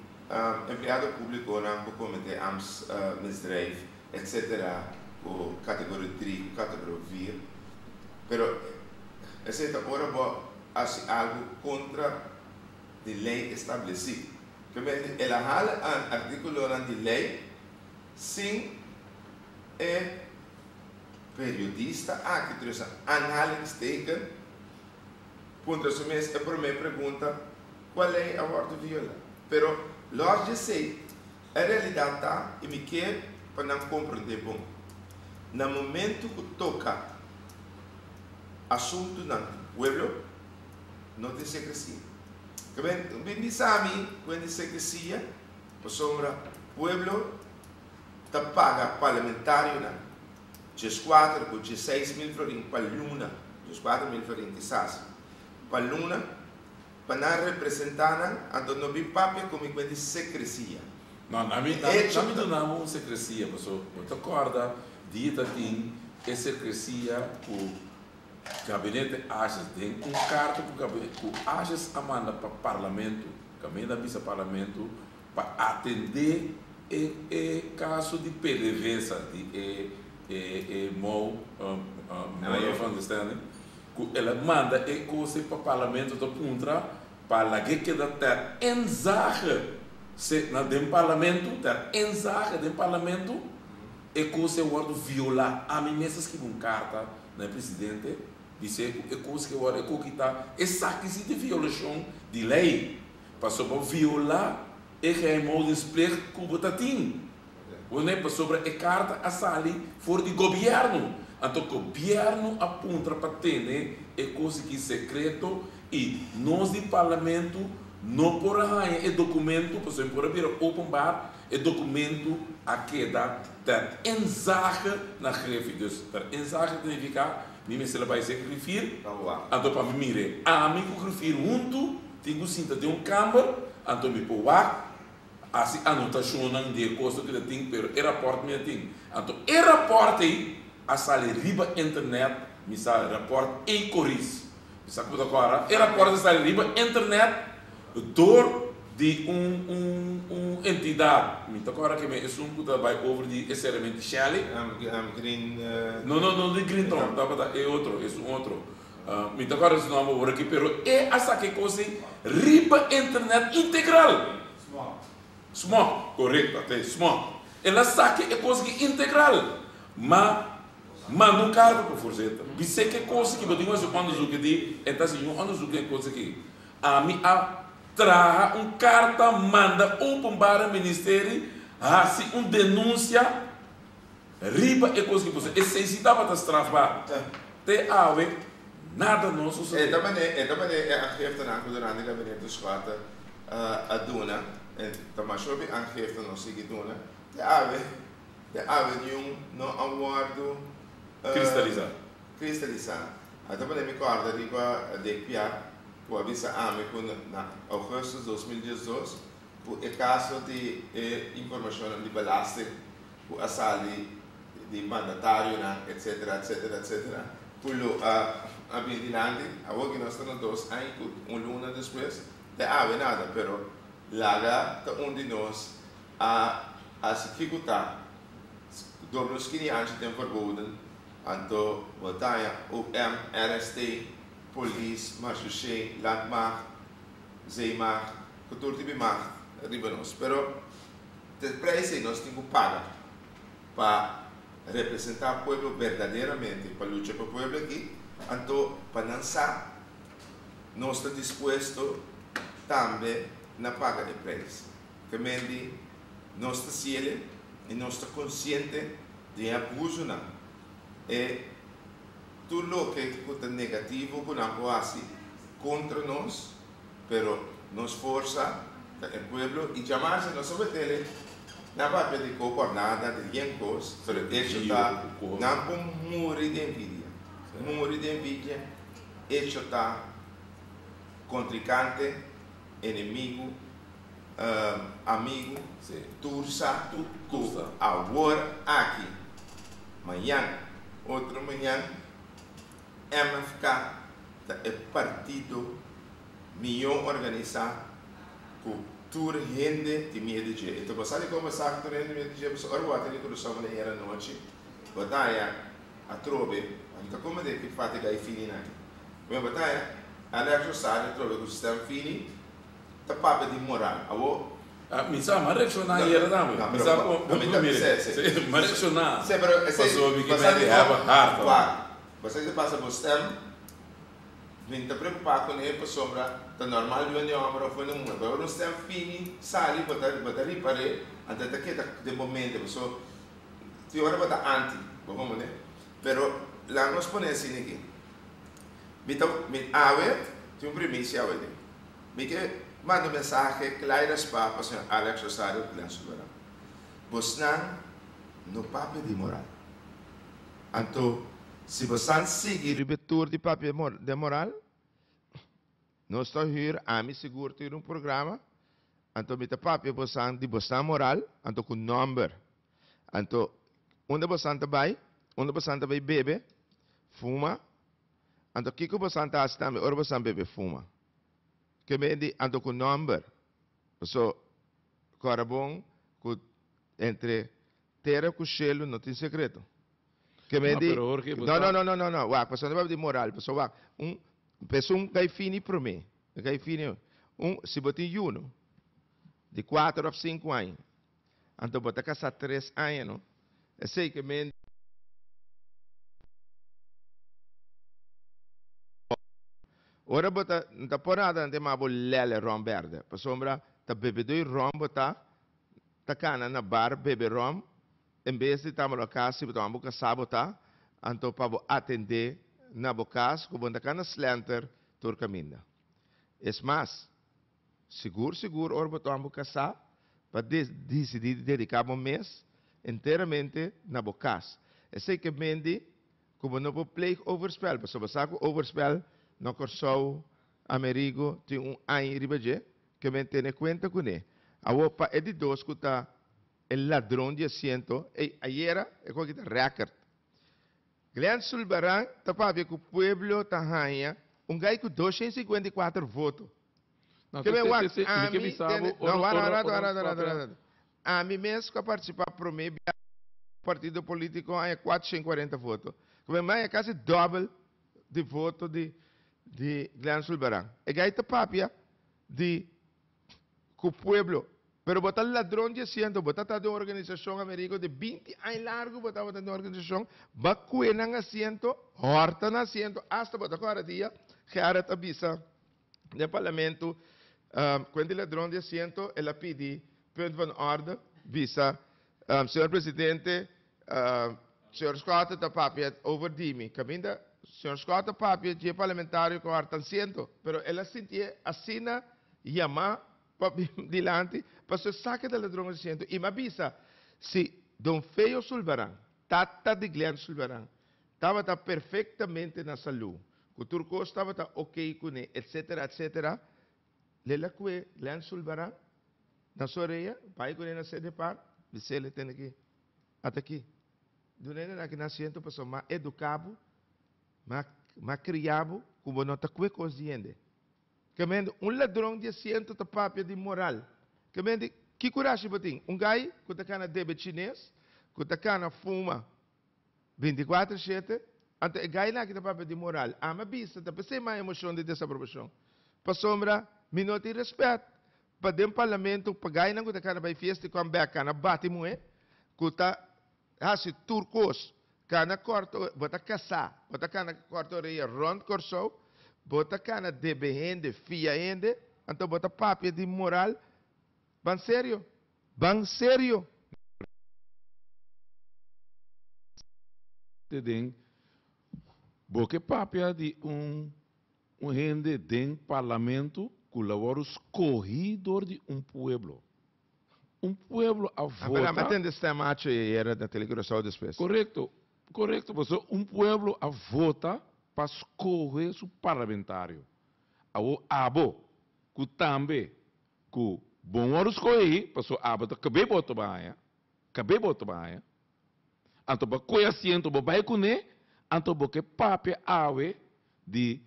empregado público na comitê misdrijf, etc. Categorie 3, categorie 4. pero essa hora vou fazer algo contra a lei estabelecida. Ela hala um artículo de lei sem periodista que trouxe aanhalingsteken contra o mês. A primeira pergunta, qual é a ordem viola? Pero logo de sei, a realidade está e me quer para não compreender bom. No momento que toca assunto no pueblo, não tem secrecia. Bem sabe quando secrecia, por sombra pueblo te paga parlamentário na 4 com 16 mil florins para luna, 4 mil florins quizás para luna, para não representar a dona Bipapia como quando secrecia. Não, na minha não secrecia, pessoal. Você acorda, dia tem essa secrecia o gabinete Ages tem carta para o gabinete, o Ages amanda para o parlamento, caminho da visa parlamento para atender o caso de PDVSA, de mau of understanding. Ela manda e coisa para o parlamento da Puntra para que da ter enzage se na dem parlamento ter enzage dem parlamento e coisa o violar a mim mesmo que uma carta na presidente dizer é coisa que o que está exatamente de violação de lei passou para violar e que é modo de explicar como está tem o não é sobre a carta a sali for de governo então o governo aponta para ter é coisa que é secreto e nós de parlamento não por arranhar o documento por exemplo por abrir open bar o documento a queda ter enzage na gráficos ter enzage significa mim se ela vai se referir então para mim mire a mim que refiro junto tenho cinta de câmara então me pôr assim anotação de coisa que ele tem pero o rapport me tem então o rapport aí a sala riba internet me sai rapport e coris me sabe agora o rapport a sala riba internet door de entidade me toca agora que me assunto da vai over de necessariamente Shelley green não de green tron é outro é outro me toca agora esse nome over aqui pero é essa que coisa riba internet integral small correto até small ela sabe que é coisa integral mas não cargo por força você que coisa que eu digo assim quando eu digo então assim eu ando que coisa que a mim traga carta manda para o ministério assim denúncia riba é coisa que você necessitava de trabalhar te ave nada não sucede também aangeeft durante o gabinete dos quatro a dona também sobre aangeeft não sei dona te ave não aguardo cristalizar também me acorda riba de piar o avisa AME em agosto de 2018 por o caso de informação de belasting por a sali de mandatário etc por a Bindilandi a hoje nós estamos 2 anos luna depois de nada pero lá onde nós a dificuldade dos 15 anos tem verboden então voltaia o RST police, machuche, landmacht, zeemacht, cultura de macht, ribanos. Pero o preço nós temos que pagar para representar o povo verdadeiramente, para lutar para o povo aqui. Então, para lançar, nós estamos dispostos também na paga de preço. Também nós estamos cientes e nós estamos conscientes de abuso não. Tudo que é negativo que não pode contra nós, pero nos força o povo e jamais nós obedecemos na parte de nada de ninguém coisa, isso está não por morrer de envidia, isso está contrincante, inimigo, amigo, tursa, agora aqui, amanhã, outro manhã MFK é partido melhor organizado com toda gente de medo de então você sabe como sabe toda gente de medo de você agora o ateliê que nós estamos na noite batalha a trove, anta come de che fate gai fini na. Come batalha, Alex Saad trove com sistema fini, ta papo di moral. Avo mi sa ma reaccionare era da me. Mi sa ma reaccionare. Passou que me have a heart. Você passa por sistema, vem te preocupar com ele, para sombra, tá normal de onde homem foi no mundo. Agora nós temos fini, sali, botar ripare, até que de momento, pessoa, ti ora botar anti, vamos né? Pero lá nós ponemos assim aqui. Me ave, tem premissa ave. Me que manda mensagem claro para o senhor Alex Rosario Plan Soberano. Você não papo de moral. Então, se você seguir o tour de papel de moral, nós estamos hier a mim seguro ter programa, então me papel você de você moral, então com number, então onde você vai bebe, fuma, então que você está também, ora você bebe fuma, que me di então com number, so corabon com entre terra com gelo não tem segredo. Que me di, não, wa, pessoa não vai de moral, pessoa wa, pessoa gai fini para mim, gai fini, se botar uno, de 4 a 5 anos, então botar casa 3 anos, não, eu sei que me ora botar, não tá por nada, não tem mais lele rom verde, pessoa tá bebe do rom botar, tá cana na bar bebe rom. Em vez de estar na casa, se botar uma boca sabota, então para atender na boca, como anda na slender, todo caminho. É mais, seguro, ora botar uma boca sa, para decidir dedicar um mês inteiramente na boca. É sei que mendi, como não vou play overspell, porque se você overspell, não corso Amerigo tem ano ribaje, que me tem conta com ele. A opa é de dois que está el ladrón de asiento, ayer es como que te record. Glenn Sulbaran, tapabia que o pueblo tahaya, gai com 254 votos. A mim mesmo que participar pro meio partido político é 440 votos. Como é quase double de voto de Glenn Sulbaran. E gai tapabia de que o pueblo pero botar ladrón de asiento, botar de una organización americana de 20 años largo, botar de una organización, va cuenan asiento, hortan asiento, hasta botar cada día, que ahora te avisa del parlamento, cuando el ladrón de asiento, él pide, punto van orde, visa, señor presidente, señor Scott, te papia, over dimi, caminda, señor Scott, papia, je parlamentario que hortan asiento, pero él sentía asina, llama, dilante, para se saque del ladrón de asiento y me avisa si Don Feio Sulbaran, tata de Glenn Sulbaran, estaba perfectamente na salud, que Turco estaba ok con él, etcétera, le la que Glenn Sulbaran, na sua orelha, vai com ele na sede par, dice ele tem aqui, até aqui, do nene aqui na asiento, pessoa mais educado, mais criado, como não está com coisa que ladrão de asiento ta papia de moral. Que coragem bating? Gai que tá cana debit chinês, que tá cana fuma 24/7, ante gai na que ta papia de moral. Ama vista, tá pensei mais emoção de desaprovação. Pa sombra, minuto de respeito. Pa dem parlamento, pa gai na que tá cana vai fiesta com back cana bate moe, que tá hasi turcos, cana corto, bota caçar, bota cana corto reia rond corso. Bota cana de behende, fia ende, então bota papia de moral. Ban sério? Tem porque papia de rende de parlamento colabora os corredor de pueblo. Pueblo a vota. Mas tem esse macho e era da telegrafia depois. Correto, você pueblo a vota para escolher o parlamentário. O abo, que também, que bom hora escolher, para o abo, que bem voto baia, então, para que assento, vai com ele, então, porque papel ave de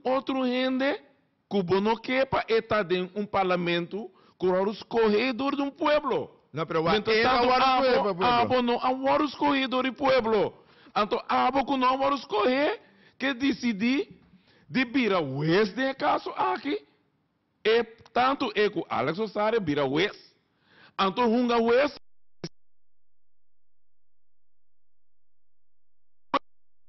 outro rende, que não quer para estar dentro parlamento, que é o escolhedor de pueblo. Não, pero abo não é o escolhedor do pueblo. Então, abo que não vamos escolher que decidir de vira West de caso aqui. E tanto é que Alex Osário vira West. Então, Hunga West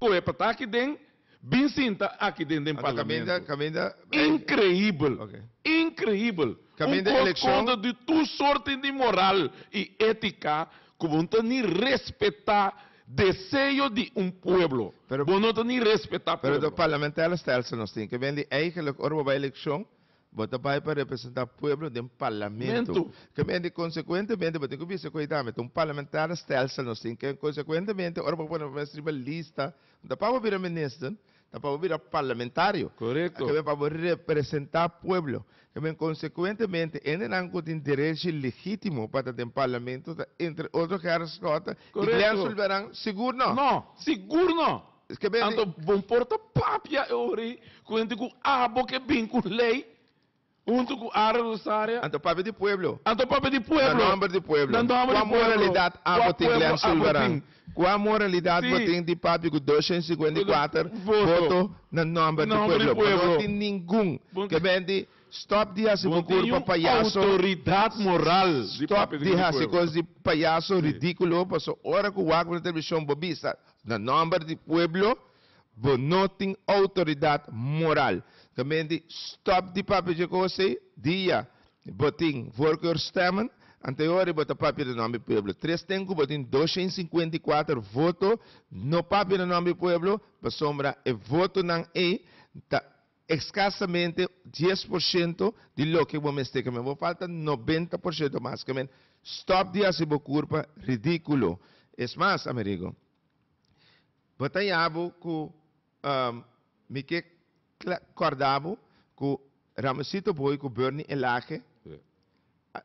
é para estar aqui dentro, bem sinta aqui dentro do parlamento. Caminda, Incrível. Ok. Incrível. Caminda Um eleição. conta de tu sorte de moral e ética que vão nem respeitar desejo de um pueblo. Pero- Vão não nem respeitar Pero pueblo. do parlamentaire stelsel nog steeds. Que ben die eigenlijk orbo bij election, wat erbij para representar pueblo de parlamento. Mento. Que ben die consequentemente, wat ik ook wist cuidar met un parlamentaire stelsel nog steeds. Que consequentemente orbo para uma lista, da para vir minister, da para vir parlamentario. Correcto. Que ben para representar pueblo. Que ben consequentemente en een derecho legítimo para el parlamento, entre otros que y Correcto. Glenn Sulverán, seguro no. Não, seguro não. Que ben Então, bom porta papia ori, quando com abo que bem com lei, junto com a Rosária. Anto papi de pueblo. Então, papel de pueblo. Na nombre de pueblo. Na nombre Qual de pueblo. moralidade Qual abo tem pueblo Glenn abo Sulverán? tem? Qual moralidade Sim. botem de papi com 254 Voto. voto na nombre de Nombre de pueblo? pueblo. Não tem nenhum. Bom- Que vem de stop de assim Não por tem culpa palhaço. autoridade moral de Stop papel de assim pueblo. coisa de palhaço ridículo. Passou hora que o água na televisão bobista. Na nombre de pueblo, não tem autoridade moral. Que vem de stop de papi de coisa. Dia. Botem workers stemmen. Anterior, bota papel do nome do pueblo. 3 tempo, botem 254 votos no papel do nome do pueblo, para sombra, e voto não é escassamente 10% de lo que vamos ter. Vou falta 90% mais. Stop de essa culpa ridículo. É mais, amigo. Batayabo com me que acordavo com Ramosito Boy com Bernie Elage.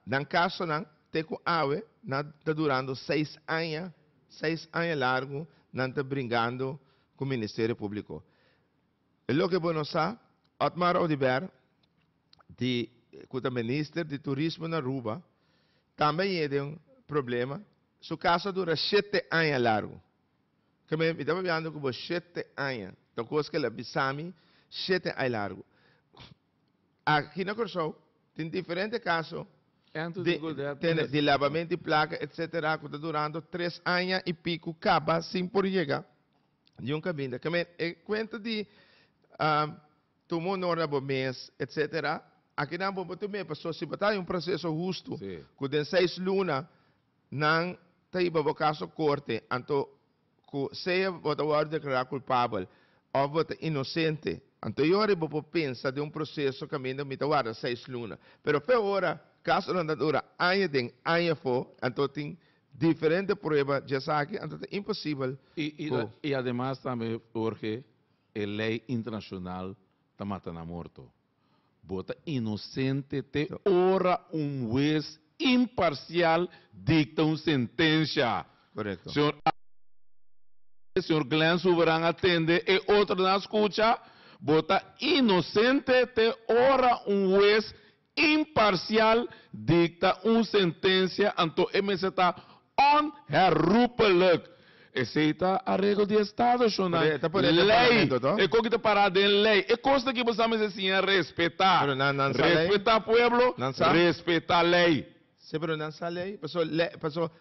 Nang caso nang teko awe na tá durando 6 anos largo não tá brigando com o Ministério Público. E lo que bueno sa Otmar Oliver de o ministro de Turismo na Aruba também é um problema. Su caso dura 7 anos largo. Que me estava vendo como 7 anos. Então coisa que ela bisami 7 anos largo. Aqui na Corsou tem diferentes casos de lavamento de placa, etc., que está durando 3 anos e pico, acaba sem por chegar de um cabinda. Que conta de tomou no mês, etc., aqui não vou também, passou se botar um processo justo, que den 6 lunas, não tem o caso corte, então, que seja o declarar culpável ou vota inocente, então eu vou pensar de um processo que ainda me guarda 6 lunas. Pero foi hora caso não dura anos tem anos for, então tem diferentes provas de saque, então é impossível. E además também porque a lei internacional está matando a morto. Bota inocente te ora juez imparcial dicta uma sentença. Correto. Senhor Glenn Sulverán atende e outro não escuta. Bota inocente te ora juez imparcial dicta uma sentença, então MZ está onherroepelijk. Aceita a regra de Estado, lei. É como que parada em lei. É coisa que você me ensina a respeitar. Respeitar o povo, respeitar a lei. Sim, mas não é lei.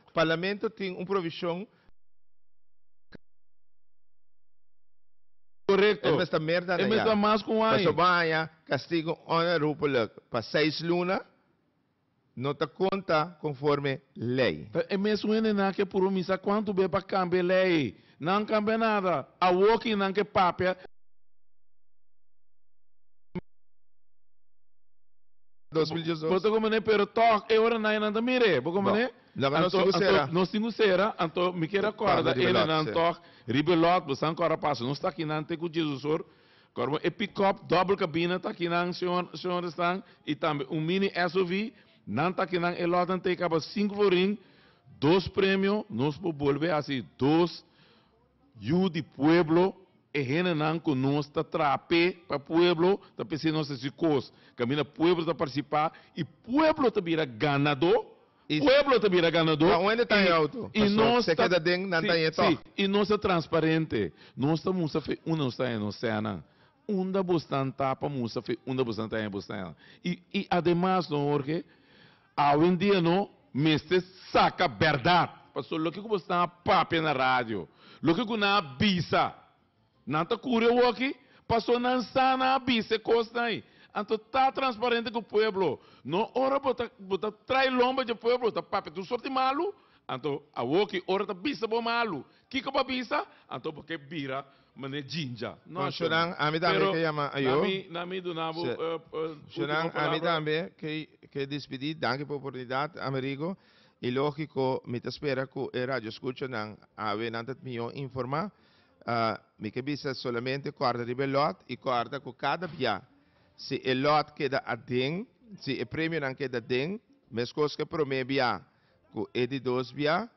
O parlamento tem uma provisão. Correto. É esta merda. É esta mais com a Paso banha, castigo onherroepelijk. Para 6 lunas, não te conta conforme lei. É mesmo que por mim, quanto bem para cambiar lei? Não cambia nada. A walking não que papel. 2018. Boto como ne pero toc e ora na ina da mire, bo como ne? Não singo sera, anto me quer acorda ele não toc, ribelot, bo san cora passo, não está aqui não tem com Jesus or. Corbo e pick up double cabina tá aqui não senhor estão e também mini SUV, não tá aqui não e lot não tem caba 5 florin, 2 prêmio, nós po volver assim 2 de pueblo. E gente não conosco está trape para o pueblo, está pensando nossas coisas, camina pueblo está participar e pueblo está vira ganador, pueblo te mira ganador. Onde está o auto? E nós você quer ding, não está aí sim, e nós é transparente. Nós estamos a fazer uma está em cena. Unda bustan tapa musa fe unda bustan tá em bustan. E además não porque hoje em dia não mestre saca verdade. Passou lo que bustan papo na rádio. Lo que na bisa. Não tá curioso aqui. Passou na sana bisa costa aí. Então tá transparente com o povo. Não ora bota trai lomba de povo, tá papo tu sorte malu. Então a woki ora tá bisa bo malu. Que ba bisa? Então porque bira mane jinja. Não chorang ami também que chama ayo. Nami do nabo. Chorang ami também que despedir, danke por oportunidade, amigo. E lógico, me espera que o rádio escucha nang ave nantat mio informa. Me que bisa solamente corda de belot e corda com cada via. Se o lot queda a ding, se o prêmio não queda ding, mas coisa que promebia com e de 2 via,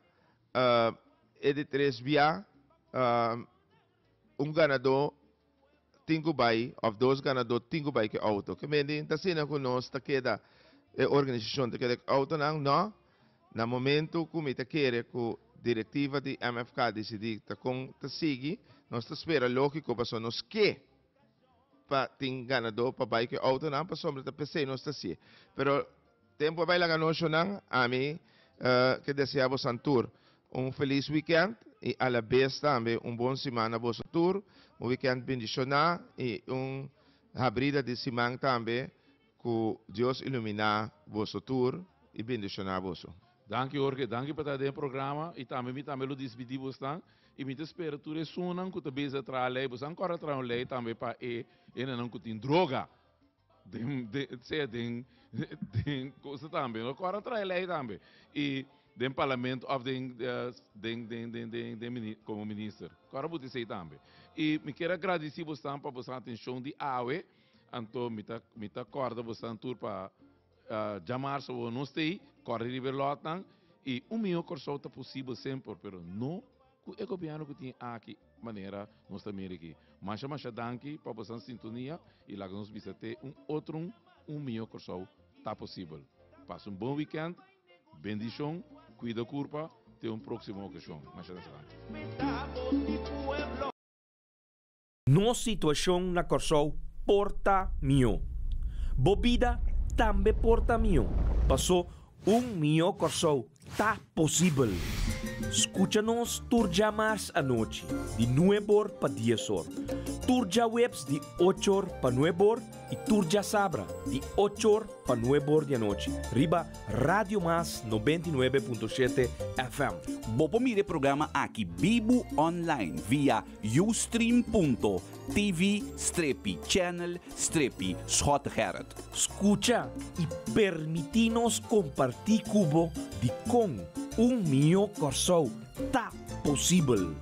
e de 3 via, ganador 5 bai, ou 2 ganador 5 bai que auto. Que me diz, tá sendo que nós tá queda a organização tá queda auto não, no momento que me tá querer que diretiva de MFK decidir tá com tá seguir, nós tá espera lógico para nós que para ter ganador para bike auto não para sombra da PC não está assim. Pero tempo vai lá ganosho não a mim que desejamos um tour feliz weekend e a la vez também bom semana vosso tour weekend bendicionar e abrida de semana também que Deus iluminar vosso tour e bendicionar vosso. Danke Jorge, danke para o programa e também lo despedimos e me espera tu ressonan que tu beza tra lei, você ancora tra lei também para não que tem droga. Den coisa também, agora tra lei também. E den parlamento of como ministro. Agora vou dizer também. E me quero agradecer você para você atenção de AWE, então me tá corda você tour para chamar sobre nós tem corre de velotan e meu corso tá possível sempre, pero não o governo que tem aqui maneira nós também aqui. Mas danke para você sintonia e lá nos visitar outro meu corso tá possível. Passa bom weekend, bendição, cuida a curva, até próximo ocasião. Mas Nossa situação na corso porta mio. Bobida também porta mio. Passou meu corso tá possível. Escucha-nos turja mais à noite, de 9 para 10 horas. Turja webs de 8 para 9 horas e turja sabra de 8 para 9 horas da noite. Riba Radio Mas 99.7 FM. Bopo mire programa aqui Bibo Online via ustream.tv/channel/Schotgerrit. Escucha e permitinos compartir cubo de com meu corso tá possível.